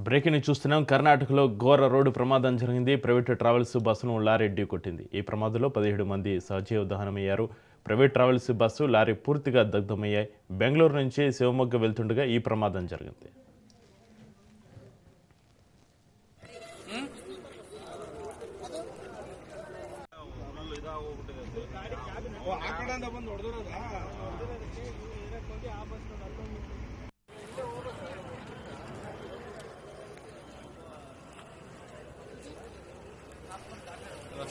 Breaking చూస్తున్నాం. కర్ణాటకలో ఘోర రోడ్డు ప్రమాదం జరిగింది. ప్రైవేటు ట్రావెల్స్ బస్సును లారీ ఢీకొట్టింది. ఈ ప్రమాదంలో 17 మంది సజీవ దహనమయ్యారు. ప్రైవేట్ ట్రావెల్స్ బస్సు, లారీ పూర్తిగా దగ్ధమయ్యాయి. బెంగళూరు నుంచి శివమొగ్గ వెళ్తుండగా ఈ ప్రమాదం జరిగింది.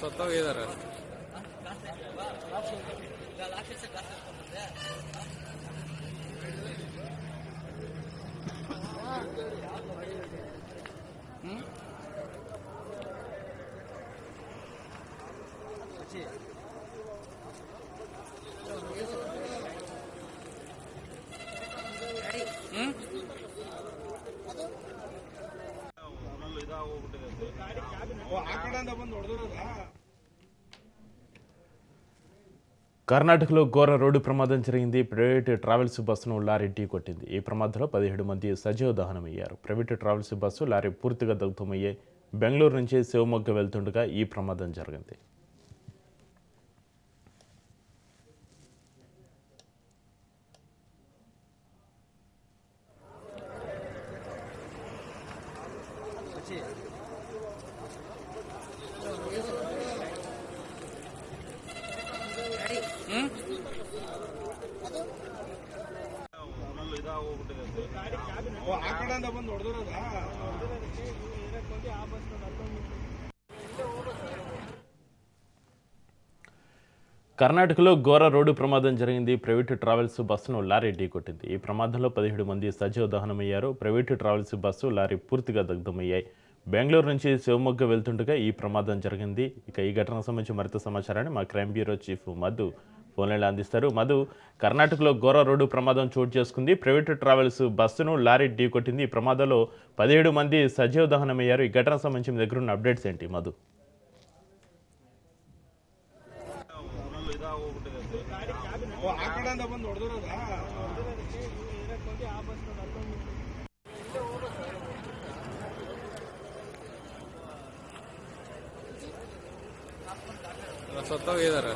ಸತ್ತೋಗಿದ್ದಾರೆ. కర్ణాటకలో ఘోర రోడ్డు ప్రమాదం జరిగింది. ప్రైవేటు ట్రావెల్స్ బస్సును లారీ ఢీకొట్టింది. ఈ ప్రమాదంలో 17 మంది సజీవ దహనమయ్యారు. ప్రైవేటు ట్రావెల్స్ బస్సు, లారీ పూర్తిగా దగ్ధమయ్యాయి. బెంగళూరు నుంచి శివమొగ్గ వెళ్తుండగా ఈ ప్రమాదం జరిగింది. కర్ణాటకలో ఘోర రోడ్డు ప్రమాదం జరిగింది. ప్రైవేటు ట్రావెల్స్ బస్సును లారీ ఢీకొట్టింది. ఈ ప్రమాదంలో 17 మంది సజీవ దహనమయ్యారు. ప్రైవేటు ట్రావెల్స్ బస్సు, లారీ పూర్తిగా దగ్ధమయ్యాయి. బెంగళూరు నుంచి శివమొగ్గ వెళ్తుండగా ఈ ప్రమాదం జరిగింది. ఇక ఈ ఘటనకు సంబంధించి మరింత సమాచారాన్ని మా క్రైమ్ బ్యూరో చీఫ్ మధు ఫోన్లైన్లో అందిస్తారు. మధు, కర్ణాటకలో ఘోర రోడ్డు ప్రమాదం చోటు చేసుకుంది. ప్రైవేటు ట్రావెల్స్ బస్సును లారీ ఢీకొట్టింది. ఈ ప్రమాదంలో 17 మంది సజీవ దహనమయ్యారు. ఈ ఘటనకు సంబంధించి మీ దగ్గర ఉన్న అప్డేట్స్ ఏంటి మధు? ಸತ್ತೋಗಿದ್ದಾರೆ.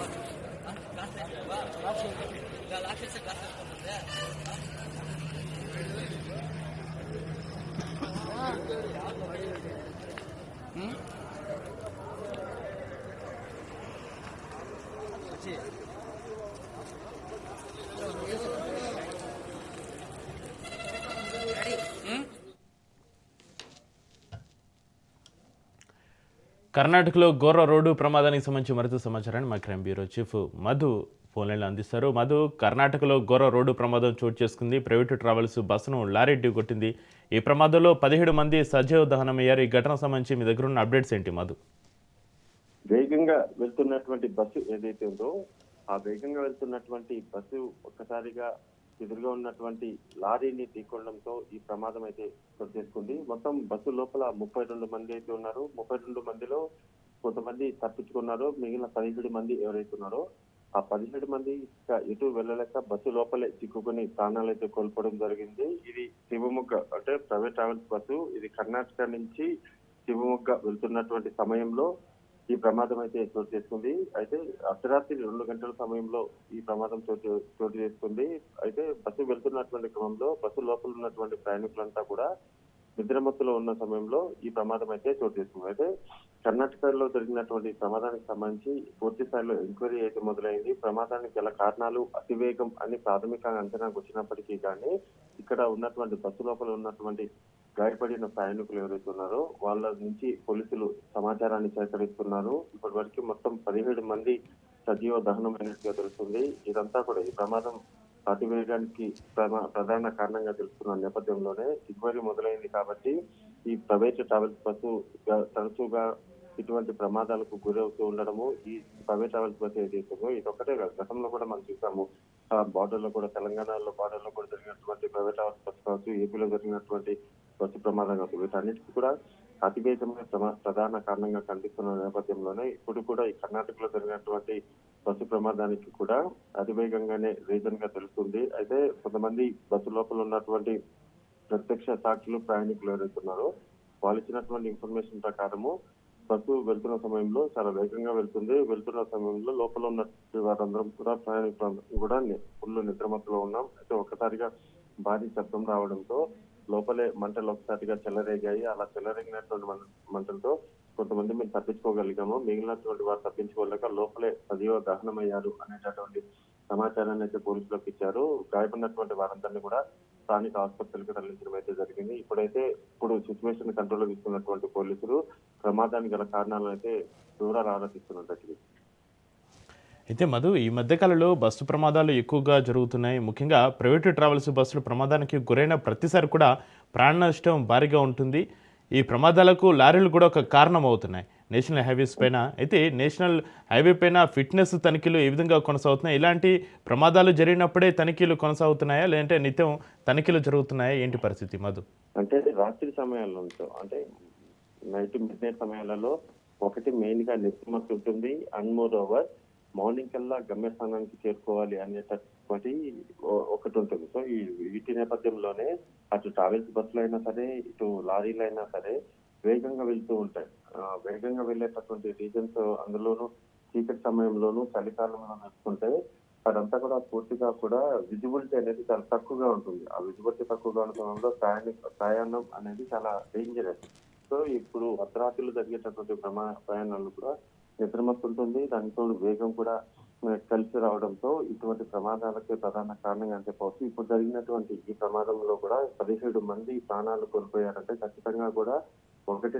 కర్ణాటకలో ఘోర రోడ్డు ప్రమాదానికి సంబంధించి మరింత సమాచారాన్ని మా క్రైమ్ బ్యూరో చీఫ్ మధు ఫోన్లైన్లో అందిస్తారు. మధు, కర్ణాటకలో ఘోర రోడ్డు ప్రమాదం చోటు చేసుకుంది. ప్రైవేటు ట్రావెల్స్ బస్సును లారీ ఢీకొట్టింది. ఈ ప్రమాదంలో 17 మంది సజీవ దహనమయ్యారు. ఈ ఘటనకు సంబంధించి మీ దగ్గర ఉన్న అప్డేట్స్ ఏంటి మధు? వేగంగా వెళ్తున్నటువంటి బస్సు ఏదైతే ఉందో ఆ వేగంగా వెళ్తున్నటువంటి బస్సు ఒక్కసారిగా ఎదురుగా ఉన్నటువంటి లారీని ఢీకొనడంతో ఈ ప్రమాదం అయితే చోటు చేసుకుంది. మొత్తం బస్సు లోపల 32 మంది అయితే ఉన్నారు. 32 మందిలో కొంతమంది తప్పించుకున్నారు. మిగిలిన 17 మంది ఎవరైతే ఉన్నారో ఆ 17 మంది ఎటు వెళ్ళలేక బస్సు లోపలే చిక్కుకొని ప్రాణాలు అయితే కోల్పోవడం జరిగింది. ఇది శివమొగ్గ అంటే ప్రైవేట్ ట్రావెల్స్ బస్సు. ఇది కర్ణాటక నుంచి శివమొగ్గ వెళ్తున్నటువంటి సమయంలో ఈ ప్రమాదం అయితే చోటు చేసుకుంది. అయితే అర్ధరాత్రి 2 గంటల సమయంలో ఈ ప్రమాదం చోటు చేసుకుంది. అయితే బస్సు వెళ్తున్నటువంటి క్రమంలో బస్సు లోపల ఉన్నటువంటి ప్రయాణికులంతా కూడా నిద్రమత్తులో ఉన్న సమయంలో ఈ ప్రమాదం అయితే చోటు చేసుకుంది. అయితే కర్ణాటకలో జరిగినటువంటి ప్రమాదానికి సంబంధించి పూర్తి స్థాయిలో ఎంక్వైరీ అయితే మొదలైంది. ప్రమాదానికి గల కారణాలు అతివేగం అని ప్రాథమికంగా అంచనాకు వచ్చినప్పటికీ కానీ ఇక్కడ ఉన్నటువంటి బస్సు లోపల ఉన్నటువంటి గాయపడిన ప్రయాణికులు ఎవరైతే ఉన్నారో వాళ్ళ నుంచి పోలీసులు సమాచారాన్ని సేకరిస్తున్నారు. ఇప్పటి వరకు మొత్తం 17 మంది సజీవ దహనమైనట్టుగా తెలుస్తుంది. ఇదంతా కూడా ఈ ప్రమాదం అతివేగానికి ప్రధాన కారణంగా తెలుస్తున్న నేపథ్యంలోనే ఎంక్వైరీ మొదలైంది. కాబట్టి ఈ ప్రైవేట్ ట్రావెల్స్ బస్సు తరచుగా ఇటువంటి ప్రమాదాలకు గురవుతూ ఉండడము, ఈ ప్రైవేట్ ట్రావెల్స్ బస్సు ఏదైతుందో ఇది ఒక్కటే కాదు, గతంలో కూడా మనం చూసాము. బార్డర్ లో కూడా తెలంగాణలో బార్డర్ లో కూడా జరిగినటువంటి ప్రైవేట్ ట్రావెల్స్ బస్సు కావచ్చు, ఏపీలో జరిగినటువంటి బస్సు ప్రమాదం కావచ్చు, వీటన్నిటికీ కూడా అతివేగమే ప్రధాన కారణంగా కనిపిస్తున్న నేపథ్యంలోనే ఇప్పుడు కూడా ఈ కర్ణాటకలో జరిగినటువంటి బస్సు ప్రమాదానికి కూడా అతివేగంగానే రీజన్ గా తెలుస్తుంది. అయితే కొంతమంది బస్సు లోపల ఉన్నటువంటి ప్రత్యక్ష సాక్షులు ప్రయాణికులు ఎవరైతున్నారో వాళ్ళు ఇచ్చినటువంటి ఇన్ఫర్మేషన్ ప్రకారము బస్సు వెళ్తున్న సమయంలో చాలా వేగంగా వెళ్తున్న సమయంలో లోపల ఉన్న వారందరం కూడా ప్రయాణికులందరం కూడా ఫుల్ నిద్రమత్తులో ఉన్నాం. అయితే ఒక్కసారిగా భారీ శబ్దం రావడంతో లోపలే మంటలు ఒకసారిగా చెలరేగాయి. అలా చెలరేగినటువంటి మంటలతో కొంతమంది మేము తప్పించుకోగలిగాము. మిగిలినటువంటి వారు తప్పించుకోలేక లోపలే సజీవ దహనమయ్యారు అనేటటువంటి సమాచారాన్ని అయితే పోలీసులకు ఇచ్చారు. గాయపడినటువంటి వారందరినీ కూడా స్థానిక ఆసుపత్రులకు తరలించడం అయితే జరిగింది. ఇప్పుడు సిచ్యువేషన్ కంట్రోల్ తీసుకున్నటువంటి పోలీసులు ప్రమాదానికి గల కారణాలను అయితే వివరాలు ఆరాధిస్తున్నట్టు. అయితే మధు, ఈ మధ్యకాలంలో బస్సు ప్రమాదాలు ఎక్కువగా జరుగుతున్నాయి. ముఖ్యంగా ప్రైవేటు ట్రావెల్స్ బస్సులు ప్రమాదానికి గురైన ప్రతిసారి కూడా ప్రాణ నష్టం భారీగా ఉంటుంది. ఈ ప్రమాదాలకు లారీలు కూడా ఒక కారణం అవుతున్నాయి నేషనల్ హైవేస్ పైన. అయితే నేషనల్ హైవే పైన ఫిట్నెస్ తనిఖీలు ఏ విధంగా కొనసాగుతున్నాయి? ఇలాంటి ప్రమాదాలు జరిగినప్పుడే తనిఖీలు కొనసాగుతున్నాయా, లేదంటే నిత్యం తనిఖీలు జరుగుతున్నాయా? ఏంటి పరిస్థితి మధు? అంటే రాత్రి సమయాల్లో అంటే నైట్ మిడ్ నైట్ సమయాలలో ఒకటి మెయిన్ గా నిద్రమత్తు ఉంటుంది. అండ్ మోర్ ఓవర్ మార్నింగ్ కల్లా గమ్యస్థానానికి చేరుకోవాలి అనేటటువంటి ఒకటి ఉంటుంది. సో వీటి నేపథ్యంలోనే అటు ట్రావెల్స్ బస్సులు అయినా సరే, ఇటు లారీలు అయినా సరే వేగంగా వెళ్తూ ఉంటాయి. వేగంగా వెళ్ళేటటువంటి రీజన్స్ అందులోనూ చీకటి సమయంలోనూ చలికాలంలో చూసుకుంటే అదంతా కూడా పూర్తిగా కూడా విజిబిలిటీ అనేది చాలా తక్కువగా ఉంటుంది. ఆ విజిబిలిటీ తక్కువగా ఉన్న సమయంలో ప్రయాణం అనేది చాలా డేంజరస్. సో ఇప్పుడు అర్ధరాత్రులు జరిగేటటువంటి ప్రయాణాలు కూడా నిద్రమత్తు ఉంటుంది. దానితో వేగం కూడా కలిసి రావడంతో ఇటువంటి ప్రమాదాలకే ప్రధాన కారణంగా చెప్పవచ్చు. ఇప్పుడు జరిగినటువంటి ఈ ప్రమాదంలో కూడా 17 మంది ప్రాణాలు కోల్పోయారంటే ఖచ్చితంగా కూడా ఒకటి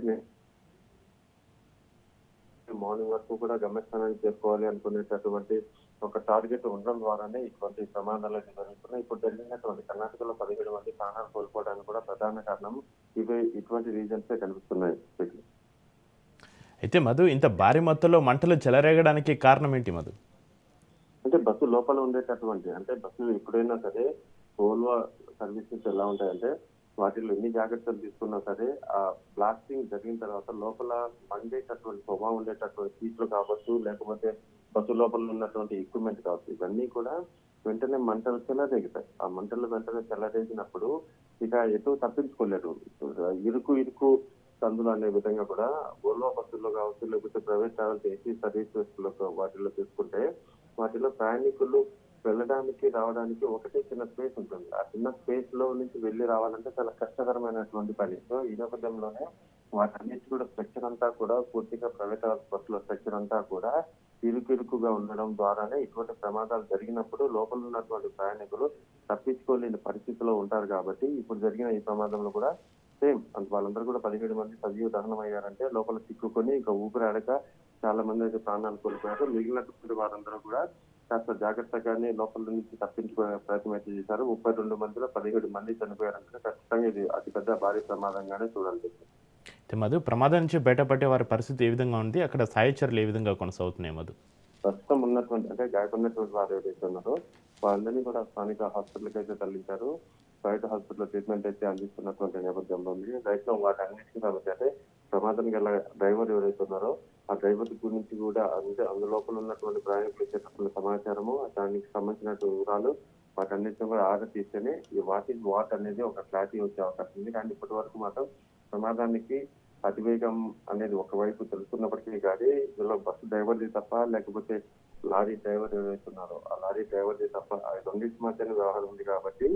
మార్నింగ్ వరకు కూడా గమ్యస్థానానికి చేరుకోవాలి అనుకునేటటువంటి ఒక టార్గెట్ ఉండడం ద్వారానే ఇటువంటి ప్రమాదాలు జరుగుతున్నాయి. ఇప్పుడు జరిగినటువంటి కర్ణాటకలో 17 మంది ప్రాణాలు కోల్పోవడానికి కూడా ప్రధాన కారణం ఇటువంటి రీజన్సే కనిపిస్తున్నాయి. అయితే మధు, ఇంత భారీ మొత్తంలో మంటలు చెలరేగడానికి కారణం ఏంటి మధు? అంటే బస్సు లోపల ఉండేటటువంటి బస్సులు ఎప్పుడైనా సరే ఓల్వా సర్వీసెస్ ఎలా ఉంటాయంటే వాటిలో ఎన్ని జాగ్రత్తలు తీసుకున్నా సరే ఆ బ్లాస్టింగ్ జరిగిన తర్వాత లోపల మండేటటువంటి స్వభావం ఉండేటటువంటి సీట్లు కావచ్చు, లేకపోతే బస్సు లోపల ఉన్నటువంటి ఎక్విప్మెంట్ కావచ్చు, ఇవన్నీ కూడా వెంటనే మంటలు చెలరేగుతాయి. ఆ మంటలు వెంటనే చెలరేగినప్పుడు ఇక ఎటు తప్పించుకోలేరు. ఇరుకు సందులు అనే విధంగా కూడా ఓల్వా బస్సుల్లో కావచ్చు, లేకపోతే ప్రైవేట్ ట్రావెల్స్ ఏసీ సర్వీసెస్ వాటిలో తీసుకుంటే వాటిలో ప్రయాణికులు వెళ్ళడానికి రావడానికి ఒకటే చిన్న స్పేస్ ఉంటుంది. ఆ చిన్న స్పేస్ లో నుంచి వెళ్లి రావాలంటే చాలా కష్టకరమైనటువంటి పని. సో ఈ నేపథ్యంలోనే వాటన్నిటి కూడా స్ట్రక్చర్ అంతా కూడా పూర్తిగా ప్రైవేట్ బస్సుల స్ట్రక్చర్ అంతా కూడా ఇరుకుగా ఉండడం ద్వారానే ఇటువంటి ప్రమాదాలు జరిగినప్పుడు లోపల ఉన్నటువంటి ప్రయాణికులు తప్పించుకోలేని పరిస్థితిలో ఉంటారు. కాబట్టి ఇప్పుడు జరిగిన ఈ ప్రమాదంలో కూడా సేమ్ వాళ్ళందరూ కూడా 17 మంది సజీవ దహనం అయ్యారంటే లోపల చిక్కుకొని ఇంకా ఊపిరాడక చాలా మంది అయితే ప్రాణాలు కోల్పోయారు. మిగిలినటువంటి వారందరూ కూడా కాస్త జాగ్రత్తగానే లోపల నుంచి తప్పించుకునే ప్రయత్నం అయితే చేశారు. 32 మందిలో 17 మంది చనిపోయారంటే ఖచ్చితంగా ఇది అతిపెద్ద భారీ ప్రమాదంగానే చూడాలి. మధు, ప్రమాదం నుంచి బయటపడే వారి పరిస్థితి ఏ విధంగా ఉంది? అక్కడ సాయచర్యలు ఏ విధంగా కొనసాగుతున్నాయి మధు? ప్రస్తుతం ఉన్నటువంటి గాయపడినటువంటి వారు ఎవరైతే ఉన్నారో వాళ్ళందరినీ కూడా స్థానిక హాస్పిటల్కి అయితే తరలించారు. ప్రైవేట్ హాస్పిటల్ ట్రీట్మెంట్ అయితే అందిస్తున్నటువంటి నేపథ్యంలో ఉంది. రైతు వాటన్నిటికీ కాబట్టి ప్రమాదం గల డ్రైవర్ ఎవరైతే ఉన్నారో ఆ డ్రైవర్ గురించి కూడా అందులోపల ఉన్నటువంటి ప్రయాణికులు ఇచ్చేటటువంటి సమాచారము, దానికి సంబంధించిన వివరాలు వాటన్నిటిని కూడా ఆరా తీస్తేనే ఈ వాట్ అనేది ఒక క్లారిటీ వచ్చే అవకాశం ఉంది. కానీ ఇప్పటి వరకు మాత్రం ప్రమాదానికి అతివేగం అనేది ఒకవైపు తెలుసుకున్నప్పటికీ కానీ ఇందులో బస్సు డ్రైవర్ది తప్ప లేకపోతే లారీ డ్రైవర్ ఎవరైతే ఉన్నారో ఆ లారీ డ్రైవర్ది తప్ప ఆ రెండింటి మధ్యన వ్యవహారం ఉంది. కాబట్టి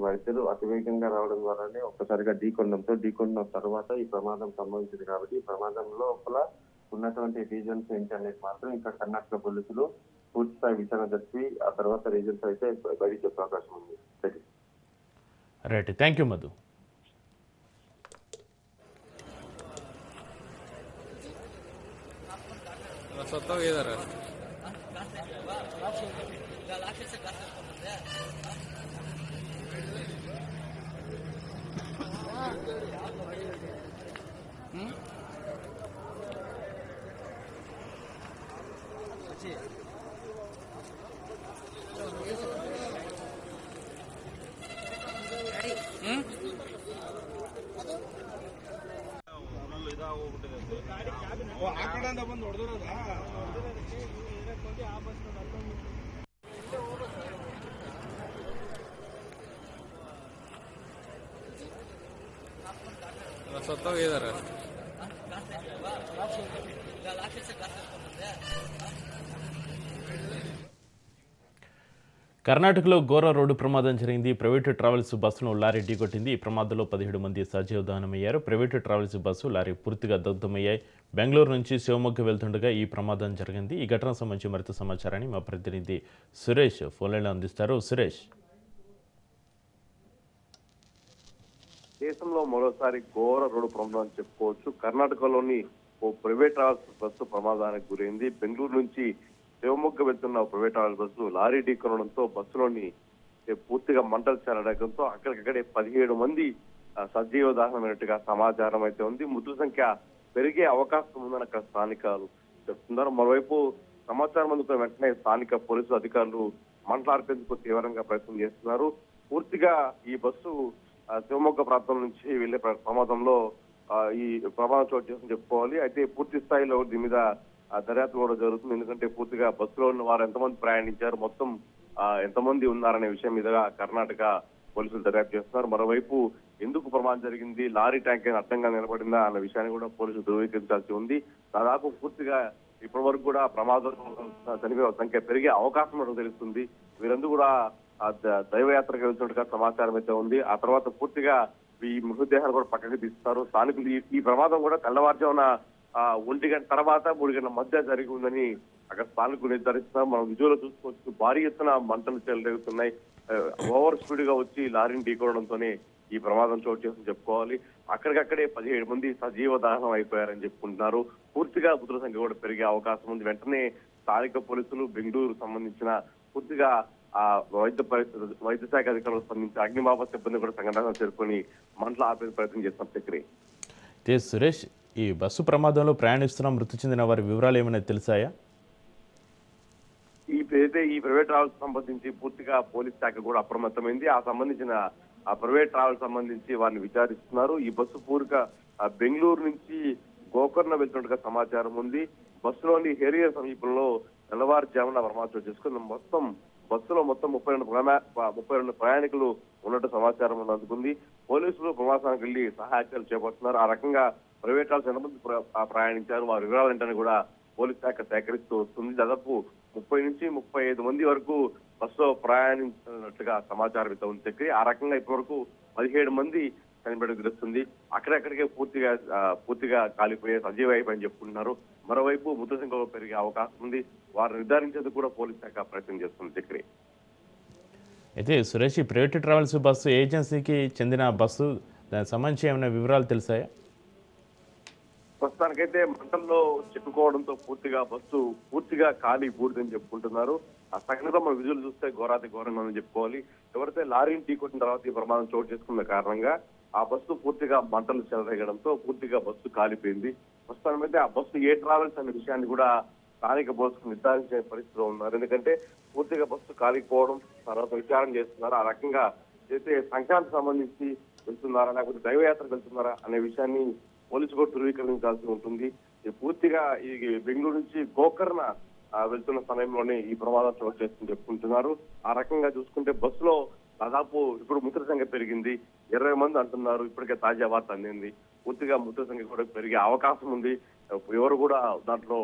వారిద్దరూ అతివేగంగా రావడం ద్వారానే ఒక్కసారిగా ఢీకొన్న తర్వాత ఈ ప్రమాదం సంభవించింది. కాబట్టి ఈ ప్రమాదం లోపల ఉన్నటువంటి రీజన్స్ ఏంటి అనేది మాత్రం ఇంకా కర్ణాటక పోలీసులు పూర్తి స్థాయి విచారణ జరిపి ఆ తర్వాత రీజన్స్ అయితే బయట చెప్పే అవకాశం ఉంది. Right, thank you Madhu. स्वतः येणार ಆ ಕಡೆಯಿಂದ ಬಂದು ಹೊಡೆದಿರೋದ ಆ ಬಸ್ स्वतः गेदारा కర్ణాటకలో ఘోర రోడ్డు ప్రమాదం జరిగింది. ప్రైవేటు ట్రావెల్స్ బస్సును లారీ ఢీకొట్టింది. ఈ ప్రమాదంలో 17 మంది సజీవ దహనమయ్యారు. ప్రైవేటు ట్రావెల్స్ బస్సు, లారీ పూర్తిగా దగ్ధమయ్యాయి. బెంగళూరు నుంచి శివమొగ్గ వెళ్తుండగా ఈ ప్రమాదం జరిగింది. ఈ ఘటన సంబంధించి మరింత సమాచారాన్ని మా ప్రతినిధి సురేష్ ఫోన్లైన్లో అందిస్తారు. సురేష్, దేశంలో మరోసారి ఘోర రోడ్డు ప్రమాదం చెప్పుకోవచ్చు. కర్ణాటకలోని ఓ ప్రైవేట్ ట్రావెల్స్ బస్సు ప్రమాదానికి గురైంది. బెంగళూరు నుంచి శివమొగ్గ వెళ్తున్న ప్రైవేట్ ట్రావెల్ బస్సు లారీ ఢీకొనడంతో బస్సులోని పూర్తిగా మంటలు చెలరడంతో అక్కడికక్కడే 17 మంది సజీవ దహనమైనట్టుగా సమాచారం అయితే ఉంది. మృతుల సంఖ్య పెరిగే అవకాశం ఉందని అక్కడ స్థానికులు చెప్తున్నారు. మరోవైపు సమాచారం అందుకున్న వెంటనే స్థానిక పోలీసు అధికారులు మంటలార్పేందుకు తీవ్రంగా ప్రయత్నం చేస్తున్నారు. పూర్తిగా ఈ బస్సు శివమొగ్గ ప్రాంతం నుంచి వెళ్లే ప్రమాదంలో ఈ ప్రమాదం చోటు చేస్తుందని చెప్పుకోవాలి. అయితే పూర్తి స్థాయిలో దీని మీద దర్యాప్తు కూడా జరుగుతుంది. ఎందుకంటే పూర్తిగా బస్సులో ఉన్న వారు ఎంతమంది ప్రయాణించారు, మొత్తం ఎంతమంది ఉన్నారనే విషయం మీద కర్ణాటక పోలీసులు దర్యాప్తు చేస్తున్నారు. మరోవైపు ఎందుకు ప్రమాదం జరిగింది, లారీ ట్యాంక్ అడ్డంగా నిలబడిందా అన్న విషయాన్ని కూడా పోలీసులు ధృవీకరించాల్సి ఉంది. దాదాపు పూర్తిగా ఇప్పటి వరకు కూడా ప్రమాదం చనిపోయే సంఖ్య పెరిగే అవకాశం కూడా తెలుస్తుంది. వీరందరూ కూడా దైవయాత్రకు వెళ్తున్నట్టుగా సమాచారం అయితే ఉంది. ఆ తర్వాత పూర్తిగా ఈ మృతదేహాలు కూడా పక్కకి తీస్తారు. స్థానికులు ఈ ప్రమాదం కూడా తెల్లవారుజామున 1 గంట తర్వాత 3 గంటల మధ్య జరిగి ఉందని అక్కడ స్థానికులు నిర్ధారిస్తున్నారు. మనం విజువల్ చూసుకోవచ్చు, భారీ ఎత్తున మంటలు చెలరేగుతున్నాయి. ఓవర్ స్పీడ్ గా వచ్చి లారీని ఢీకొనడంతోనే ఈ ప్రమాదం చోటు చేస్తుందని చెప్పుకోవాలి. అక్కడికక్కడే 17 మంది సజీవ దహనం అయిపోయారని చెప్పుకుంటున్నారు. పూర్తిగా మృతుల సంఖ్య కూడా పెరిగే అవకాశం ఉంది. వెంటనే స్థానిక పోలీసులు బెంగళూరు సంబంధించిన పూర్తిగా వైద్య శాఖ అధికారులకు స్పందించి అగ్నిమాపక సిబ్బంది కూడా సంఘటన చేరుకొని మంటలు ఆపే ప్రయత్నం చేస్తున్నారు. చక్రి సురేష్, ఈ బస్సు ప్రమాదంలో ప్రయాణిస్తున్న మృతి చెందిన వారి వివరాలు ఏమైనా తెలిసాయా? ఈ ప్రైవేట్ ట్రావెల్స్ సంబంధించి పూర్తిగా పోలీస్ శాఖ కూడా అప్రమత్తమైంది. ఆ సంబంధించిన ప్రైవేట్ ట్రావెల్ సంబంధించి వారిని విచారిస్తున్నారు. ఈ బస్సు పూర్తిగా బెంగళూరు నుంచి గోకర్ణ వెళ్తున్నట్టుగా సమాచారం ఉంది. బస్సులోని హెరియర్ సమీపంలో తెల్లవారుజామున ప్రమాదం చేసుకుని బస్సులో మొత్తం 32 ప్రయాణికులు ఉన్నట్టు సమాచారం అందుకుంది. పోలీసులు ప్రమాదానికి వెళ్లి సహాయకాలు చేపడుతున్నారు. ఆ రకంగా ప్రైవేట్ ట్రావెల్స్ ఎంతమంది ప్రయాణించారు, వారి వివరాలు ఏంటని కూడా పోలీస్ శాఖ సేకరిస్తూ వస్తుంది. దాదాపు 30 నుంచి 35 మంది వరకు బస్సులో ప్రయాణించినట్టుగా సమాచారం అయితే ఉంది. ఆ రకంగా ఇప్పటి వరకు 17 మంది చనిపోవడం తెలుస్తుంది. అక్కడెక్కడికే పూర్తిగా కాలిపోయే సజీవ అయిపోయి చెప్పుకుంటున్నారు. మరోవైపు మృత సంఖ్య పెరిగే అవకాశం ఉంది. వారు నిర్ధారించేందుకు కూడా పోలీస్ శాఖ ప్రయత్నం చేస్తుంది. చక్రి, అయితే సురేష్, ఈ ప్రైవేట్ ట్రావెల్స్ బస్సు ఏజెన్సీకి చెందిన బస్సు, దానికి సంబంధించి ఏమైనా వివరాలు తెలిసాయా? ప్రస్తుతానికైతే మంటల్లో చిక్కుకోవడంతో బస్సు పూర్తిగా ఖాళీ బూడిదని చెప్పుకుంటున్నారు. ఆ సంఘటన మనం విజువల్ చూస్తే ఘోరంగా ఉందని చెప్పుకోవాలి. ఎవరైతే లారీని ఢీకొట్టిన తర్వాత ఈ ప్రమాదం చోటు చేసుకున్న కారణంగా ఆ బస్సు పూర్తిగా మంటలు చెలరేగడంతో పూర్తిగా బస్సు కాలిపోయింది. ప్రస్తుతానికైతే ఆ బస్సు ఏ ట్రావెల్స్ అనే విషయాన్ని కూడా స్థానిక బస్సు నిర్ధారించే పరిస్థితిలో ఉన్నారు. ఎందుకంటే పూర్తిగా బస్సు కాలిపోవడం తర్వాత విచారణ చేస్తున్నారు. ఆ రకంగా అయితే సంక్రాంతి సంబంధించి వెళ్తున్నారా లేకపోతే దైవయాత్రకు వెళ్తున్నారా అనే విషయాన్ని పోలీసు కూడా ధృవీకరించాల్సి ఉంటుంది. పూర్తిగా ఈ బెంగళూరు నుంచి గోకర్ణ వెళ్తున్న సమయంలోనే ఈ ప్రమాదం చోటు చేస్తుందని చెప్పుకుంటున్నారు. ఆ రకంగా చూసుకుంటే బస్సులో దాదాపు ఇప్పుడు మృతుల సంఖ్య పెరిగింది, 20 మంది అంటున్నారు. ఇప్పటికే తాజా వార్త అందింది. పూర్తిగా మృతుల సంఖ్య కూడా పెరిగే అవకాశం ఉంది. ఎవరు కూడా దాంట్లో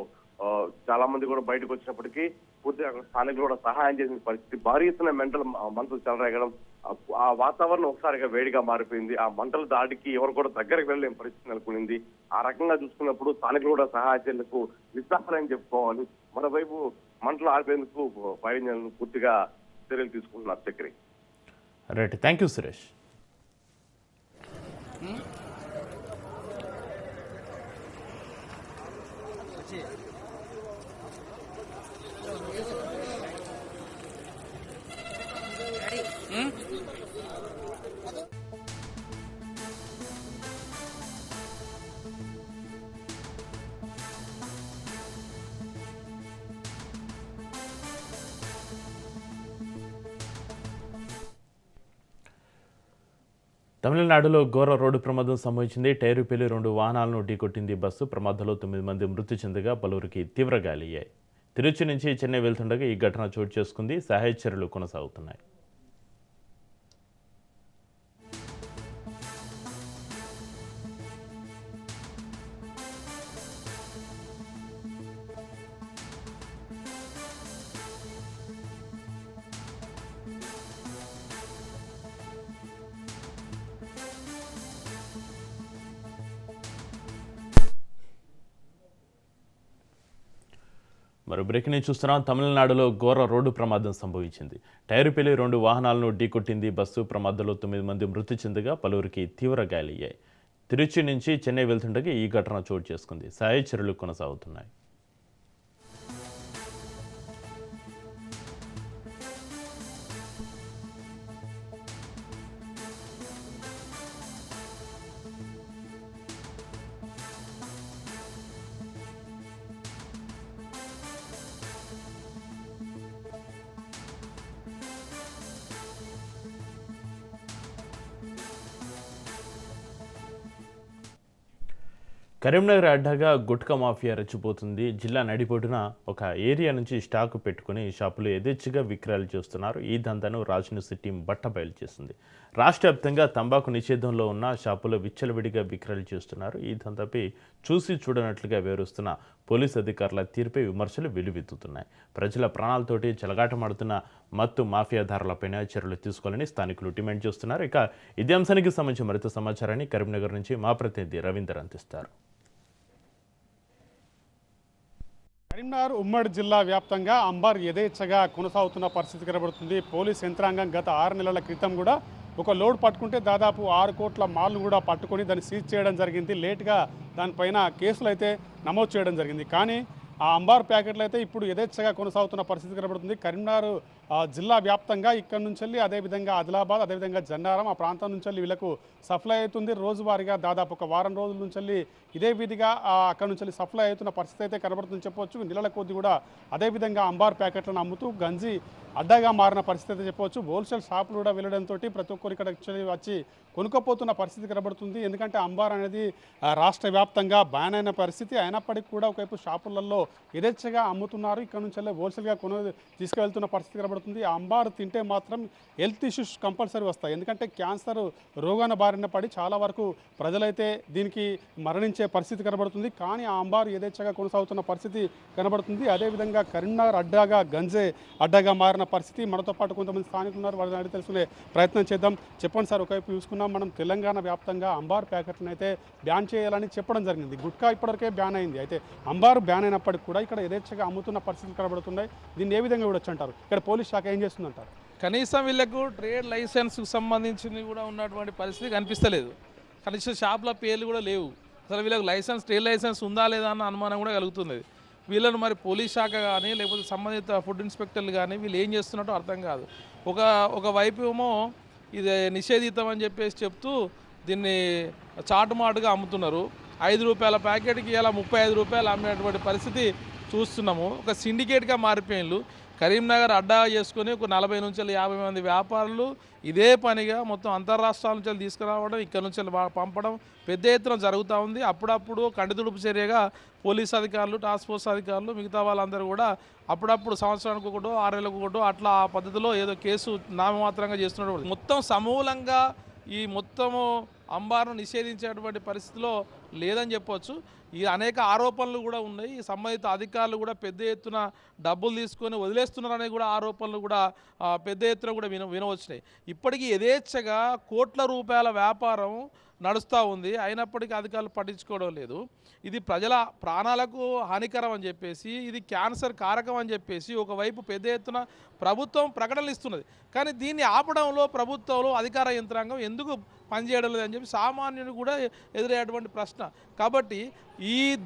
చాలా మంది కూడా బయటకు వచ్చినప్పటికీ పూర్తిగా స్థానికులు కూడా సహాయం చేసిన పరిస్థితి. భారీ ఎత్తున మంటలు చెలరేగడం, ఆ వాతావరణం ఒకసారిగా వేడిగా మారిపోయింది. ఆ మంటల దాడికి ఎవరు కూడా దగ్గరకు వెళ్ళలేని పరిస్థితి నెలకొనింది. ఆ రకంగా చూసుకున్నప్పుడు స్థానికులు కూడా సహాయ చర్యలకు నిస్సహాయం చెప్పుకోవాలి. మరోవైపు మంటలు ఆర్పేందుకు పైన పూర్తిగా చర్యలు తీసుకుంటున్నారు. Chakri, right, thank you Suresh. తమిళనాడులో ఘోర రోడ్డు ప్రమాదం సంభవించింది. టైరు పేలి 2 వాహనాలను ఢీకొట్టింది బస్సు. ప్రమాదంలో 9 మంది మృతి చెందగా పలువురికి తీవ్ర గాయాలయ్యాయి. తిరుచి నుంచి చెన్నై వెళ్తుండగా ఈ ఘటన చోటు చేసుకుంది. సహాయ చర్యలు కొనసాగుతున్నాయి. మరో బ్రేక్ ని చూస్తున్నాం. తమిళనాడులో ఘోర రోడ్డు ప్రమాదం సంభవించింది. టైరు పేలి 2 వాహనాలను ఢీకొట్టింది. బస్సు ప్రమాదంలో 9 మంది మృతి చెందగా పలువురికి తీవ్ర గాయాలయ్యాయి. తిరుచి నుంచి చెన్నై వెళ్తుండగా ఈ ఘటన చోటు చేసుకుంది. సహాయ చర్యలు కొనసాగుతున్నాయి. కరీంనగర్ అడ్డాగా గుట్కా మాఫియా రెచ్చిపోతుంది. జిల్లా నడిబొడ్డున ఒక ఏరియా నుంచి స్టాక్ పెట్టుకుని షాపులు యథేచ్ఛగా విక్రయాలు చేస్తున్నారు. ఈ దందాను రాజన్యూస్ టీం బట్టబయలు చేస్తుంది. రాష్ట్ర వ్యాప్తంగా తంబాకు నిషేధంలో ఉన్న షాపులు విచ్చలవిడిగా విక్రయాలు చేస్తున్నారు. ఈ దందాపై చూసి చూడనట్లుగా వివరిస్తున్న పోలీసు అధికారుల తీరుపై విమర్శలు వెల్లువెత్తుతున్నాయి. ప్రజల ప్రాణాలతోటి చెలగాటమాడుతున్న మత్తు మాఫియాదారులపైన చర్యలు తీసుకోవాలని స్థానికులు డిమాండ్ చేస్తున్నారు. ఇక ఇదే అంశానికి సంబంధించి మరింత సమాచారాన్ని కరీంనగర్ నుంచి మా ప్రతినిధి రవీందర్ అందిస్తారు. కరీంనగర్ ఉమ్మడి జిల్లా వ్యాప్తంగా అంబార్ యథేచ్ఛగా కొనసాగుతున్న పరిస్థితి కనబడుతుంది. పోలీస్ యంత్రాంగం గత 6 నెలల క్రితం కూడా ఒక లోడ్ పట్టుకుంటే దాదాపు 6 కోట్ల మాల్ను కూడా పట్టుకొని దాన్ని సీజ్ చేయడం జరిగింది. లేట్గా దానిపైన కేసులు అయితే నమోదు చేయడం జరిగింది. కానీ ఆ అంబార్ ప్యాకెట్లు అయితే ఇప్పుడు యథేచ్ఛగా కొనసాగుతున్న పరిస్థితి కనబడుతుంది. కరీంనగర్ జిల్లా వ్యాప్తంగా ఇక్కడ నుంచి వెళ్ళి అదేవిధంగా ఆదిలాబాద్ అదేవిధంగా జన్నారం ఆ ప్రాంతం నుంచి వెళ్ళి వీళ్ళకు సప్లై అవుతుంది. రోజువారీగా దాదాపు ఒక వారం రోజుల నుంచి వెళ్ళి ఇదే విధిగా అక్కడ నుంచి వెళ్ళి సప్లై అవుతున్న పరిస్థితి అయితే కనబడుతుందని చెప్పవచ్చు. నెలల కొద్ది కూడా అదేవిధంగా అంబార్ ప్యాకెట్లను అమ్ముతూ గంజి అడ్డాగా మారిన పరిస్థితి అయితే చెప్పవచ్చు. హోల్సేల్ షాపులు కూడా వెళ్ళడంతో ప్రతి ఒక్కరు ఇక్కడ వచ్చి కొనుక్కపోతున్న పరిస్థితి కనబడుతుంది. ఎందుకంటే అంబార్ అనేది రాష్ట్ర వ్యాప్తంగా బ్యాన్ అయిన పరిస్థితి అయినప్పటికీ కూడా ఒకవైపు షాపులలో యథేచ్ఛగా అమ్ముతున్నారు. ఇక్కడ నుంచి వెళ్ళి హోల్సేల్గా తీసుకువెళ్తున్న పరిస్థితి కనబడుతుంది. ఆ అంబార్ తింటే మాత్రం హెల్త్ ఇష్యూస్ కంపల్సరీ వస్తాయి. ఎందుకంటే క్యాన్సర్ రోగాన బారిన పడి చాలా వరకు ప్రజలైతే దీనికి మరణించే పరిస్థితి కనబడుతుంది. కానీ ఆ అంబార్ యథేచ్ఛగా కొనసాగుతున్న పరిస్థితి కనబడుతుంది. అదేవిధంగా కరీంనగర్ అడ్డాగా గంజే అడ్డాగా మారిన పరిస్థితి. మనతో పాటు కొంతమంది స్థానికులు ఉన్నారు, వాళ్ళని అడిగి తెలుసుకునే ప్రయత్నం చేద్దాం. చెప్పండి సార్, ఒకవైపు చూసుకున్నాం మనం తెలంగాణ వ్యాప్తంగా అంబార్ ప్యాకెట్లను అయితే బ్యాన్ చేయాలని చెప్పడం జరిగింది. గుట్కా ఇప్పటివరకే బ్యాన్ అయింది. అయితే అంబార్ బ్యాన్ అయినప్పటికీ కూడా ఇక్కడ యథేచ్ఛగా అమ్ముతున్న పరిస్థితులు కనబడుతున్నాయి. దీన్ని ఏ విధంగా చూడొచ్చు అంటారు? ఇక్కడ పోలీస్ శాఖ ఏం చేస్తుందంటారు? కనీసం వీళ్ళకు ట్రేడ్ లైసెన్స్కి సంబంధించింది కూడా ఉన్నటువంటి పరిస్థితి కనిపిస్తలేదు. కనీసం షాప్ల పేర్లు కూడా లేవు. అసలు వీళ్ళకి ట్రేడ్ లైసెన్స్ ఉందా లేదా అన్న అనుమానం కూడా కలుగుతుంది. వీళ్ళను మరి పోలీస్ శాఖ కానీ లేకపోతే సంబంధిత ఫుడ్ ఇన్స్పెక్టర్లు కానీ వీళ్ళు ఏం చేస్తున్నట్టు అర్థం కాదు. ఒక వైపు ఏమో ఇది నిషేధితం అని చెప్పేసి చెప్తూ దీన్ని చాటుమాటుగా అమ్ముతున్నారు. 5 రూపాయల ప్యాకెట్కి ఇలా 35 రూపాయలు అమ్మేటువంటి పరిస్థితి చూస్తున్నాము. ఒక సిండికేట్గా మారిపోయిన్లు. కరీంనగర్ అడ్డా చేసుకొని ఒక 40 నుంచి 50 మంది వ్యాపారులు ఇదే పనిగా మొత్తం అంతర్రాష్ట్రాల నుంచి తీసుకురావడం, ఇక్కడ నుంచి పంపడం పెద్ద ఎత్తున జరుగుతూ ఉంది. అప్పుడప్పుడు కంటితుడుపు చర్యగా పోలీస్ అధికారులు, టాస్క్ ఫోర్స్ అధికారులు, మిగతా వాళ్ళందరూ కూడా అప్పుడప్పుడు సంవత్సరానికి ఒకటో 6 నెలలకు ఒకటో అట్లా ఆ పద్ధతిలో ఏదో కేసు నామమాత్రంగా చేస్తున్నట్టు మొత్తం సమూలంగా ఈ మొత్తము అంబార్ను నిషేధించేటువంటి పరిస్థితిలో లేదని చెప్పవచ్చు. ఈ అనేక ఆరోపణలు కూడా ఉన్నాయి. ఈ సంబంధిత అధికారులు కూడా పెద్ద ఎత్తున డబ్బులు తీసుకొని వదిలేస్తున్నారనే కూడా ఆరోపణలు కూడా పెద్ద ఎత్తున కూడా వినవచ్చినాయి. ఇప్పటికీ యథేచ్ఛగా కోట్ల రూపాయల వ్యాపారం నడుస్తూ ఉంది. అయినప్పటికీ అధికారులు పట్టించుకోవడం లేదు. ఇది ప్రజల ప్రాణాలకు హానికరం అని చెప్పేసి, ఇది క్యాన్సర్ కారకం అని చెప్పేసి ఒకవైపు పెద్ద ఎత్తున ప్రభుత్వం ప్రకటనలు ఇస్తున్నది. కానీ దీన్ని ఆపడంలో ప్రభుత్వంలో అధికార యంత్రాంగం ఎందుకు పనిచేయడం లేదని చెప్పి సామాన్యుడు కూడా ఎదురయ్యేటువంటి ప్రశ్న. కాబట్టి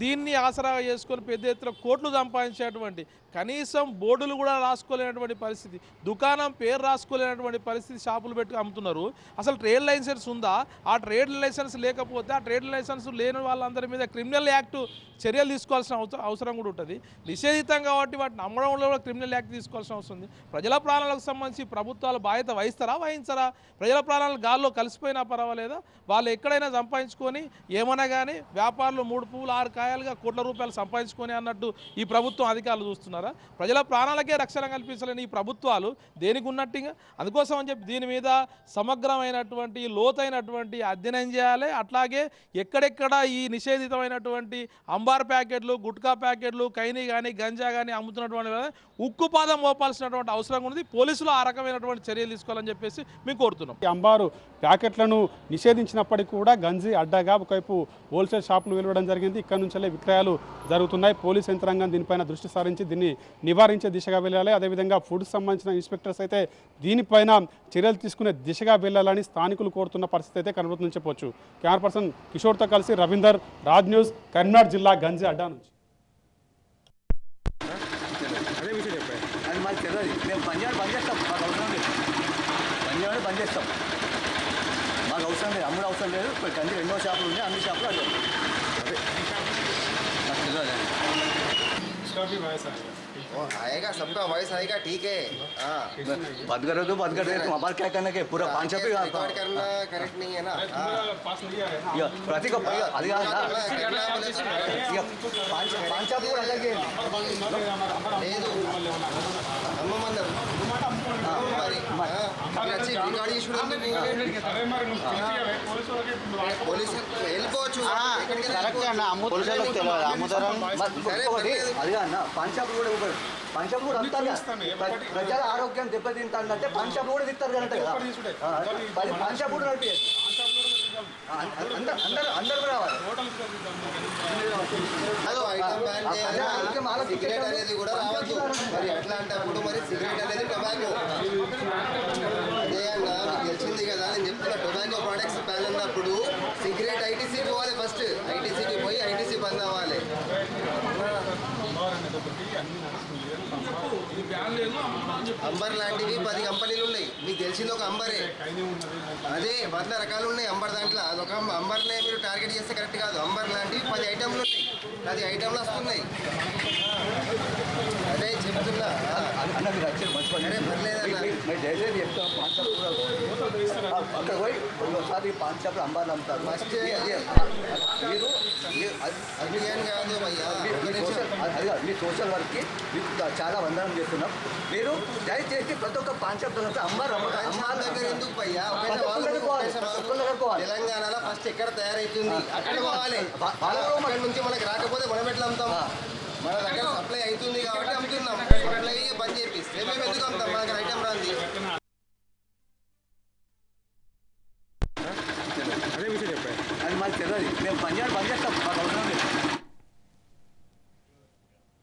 దీన్ని ఆసరాగా చేసుకొని పెద్ద ఎత్తున కోట్లు సంపాదించేటువంటి కనీసం బోర్డులు కూడా రాసుకోలేనటువంటి పరిస్థితి, దుకాణం పేరు రాసుకోలేనటువంటి పరిస్థితి షాపులు పెట్టి అమ్ముతున్నారు. అసలు ట్రేడ్ లైసెన్స్ ఉందా? ఆ ట్రేడ్ లైసెన్స్ లేకపోతే ఆ ట్రేడ్ లైసెన్స్ లేని వాళ్ళందరి మీద క్రిమినల్ యాక్ట్ చర్యలు తీసుకోవాల్సిన అవసరం కూడా ఉంటుంది. నిషేధితం కాబట్టి వాటిని అమ్మడంలో కూడా క్రిమినల్ యాక్ట్ తీసుకోవాల్సిన అవసరం ఉంది. ప్రజల ప్రాణాలకు సంబంధించి ప్రభుత్వాలు బాధ్యత వహించరా? ప్రజల ప్రాణాలు గాల్లో కలిసిపోయినా పర్వాలేదా? వాళ్ళు ఎక్కడైనా సంపాదించుకొని ఏమన్నా కానీ వ్యాపారులు 3 పువ్వులు 6 కాయలుగా కోట్ల రూపాయలు సంపాదించుకొని అన్నట్టు ఈ ప్రభుత్వం అధికారులు చూస్తున్నారా? ప్రజల ప్రాణాలకే రక్షణ కల్పించలేని ఈ ప్రభుత్వాలు దేనికి ఉన్నట్టుగా? అందుకోసం అని చెప్పి దీని మీద సమగ్రమైనటువంటి లోతైనటువంటి అధ్యయనం చేయాలి. అట్లాగే ఎక్కడెక్కడ ఈ నిషేధితమైనటువంటి అంబార్ ప్యాకెట్లు, గుట్కా ప్యాకెట్లు, కైని కానీ గంజా కానీ అమ్ముతున్నటువంటి ఉక్కుపాదం మోపాల్సినటువంటి అవసరం ఉంది. పోలీసులు ఆ రకమైనటువంటి చర్యలు తీసుకోవాలని చెప్పేసి మేము కోరుతున్నాం. అంబారు ప్యాకెట్లను నిషేధించినప్పటికీ కూడా గంజి అడ్డాగా ఒకవైపు హోల్సేల్ షాపులు వెలువడం జరిగింది. ఇక్కడ నుంచే విక్రయాలు జరుగుతున్నాయి. పోలీస్ యంత్రాంగం దీనిపైన దృష్టి సారించి దీన్ని నివారించే దిశగా వెళ్ళాలి. అదేవిధంగా ఫుడ్ సంబంధించిన ఇన్స్పెక్టర్స్ అయితే దీనిపైన చర్యలు తీసుకునే దిశగా వెళ్ళాలని స్థానికులు కోరుతున్న పరిస్థితి అయితే కనబడుతుందని చెప్పొచ్చు. కెమెరా పర్సన్ కిషోర్తో కలిసి రవీందర్, రాజ్ న్యూస్, కరీంనగర్ జిల్లా గంజి అడ్డా నుంచి. అది మాకు తెలియదు. మేము పంజాబ్ బంద్ చేస్తాం, మాకు అవసరం లేదు. పంజాబ్ బంద్ చేస్తాం, మాకు అవసరం లేదు. అమ్ముడు అవసరం లేదు. ఇప్పుడు గంజి 2 షాపులు ఉన్నాయి, అన్ని షాపులు అదే మాకు తెలియదు. आएगा सबका वॉइस आएगा ठीक है. हाँ बंद करो तो बंद कर दे. तुम हमारे क्या करने के पूरा 5 छापे रिकॉर्ड करना करेक्ट नहीं है ना. प्रतीक అది కాదు నా. ఇక 5 छापे కూడా అలాగే లేదు అమ్మమన్నారు మరి వచ్చి రికార్డ్ చేసి పోలీసు వెళ్ళిపోవచ్చు. పోలీసులకు తెలియదు అమ్ముతారని. అది కాదు నా. 5 షాపులు కూడా ఇవ్వరు. 5 షాపులు కూడా అంటారు కదా, ప్రజల ఆరోగ్యం దెబ్బతింటానంటే 5 షాపులు కూడా తిస్తారు కదంట కదా. 5 షాపులు కూడా నడిపి అందరూ కూడా రావాలి. సిగరెట్ అనేది కూడా రావద్దు. మరి ఎట్లా అంటే అప్పుడు మరి సిగరెట్ అనేది టొబాకో అదే అన్న మీకు తెలిసింది కదా. నేను చెప్తున్నా టొబాకో ప్రొడక్ట్స్ బ్యాన్ అన్నప్పుడు సిగరెట్ ఐటీసీ పోవాలి. ఫస్ట్ ఐటీసీకి పోయి ఐటీసీ బంద్ అవ్వాలి. అంబర్ లాంటివి 10 కంపెనీలు ఉన్నాయి. మీకు తెలిసింది ఒక అంబరే. అదే 100 రకాలు ఉన్నాయి అంబర్. దాంట్లో అదొక అంబర్నే మీరు టార్గెట్ చేస్తే కరెక్ట్ కాదు. అంబర్ లాంటివి 10 ఐటెంలు ఉన్నాయి. 10 ఐటెంలు వస్తున్నాయి. అదే చెప్తున్నా. అన్న మీరు వచ్చారు మంచి పని. అరే పర్లేదన్న. మేము దయచేసి చెప్తాం 5 షాపులు కూడా అక్కడ పోయి ఒకసారి 5 షాపులు అంబార్లు అమ్ముతారు. ఫస్ట్ మీరు అభియాన్ కాదు భయ్యా. అది కాదు, మీ సోషల్ వర్క్కి మీకు చాలా వందనం చేస్తున్నాం. మీరు దయచేసి ప్రతి ఒక్క 5 షాపులు అంబార్ దగ్గర ఎందుకు భయ్యా? పోవాలి. తెలంగాణలో ఫస్ట్ ఎక్కడ తయారైతుంది అక్కడ పోవాలి. అక్కడి నుంచి మనకి రాకపోతే మనం ఎట్లా అమ్ముతాం? మన దగ్గర సప్లై అవుతుంది కాబట్టి అమ్ముతున్నాం. సప్లై బంద్ చేపిస్తే మేము ఎందుకు అమ్ముతాం? మనకి ఐటమ్ రాంది. అది మాకు తెలియదు. మేము పంజాబ్ బంద్ చేస్తాం, మాకు అవసరం లేదు.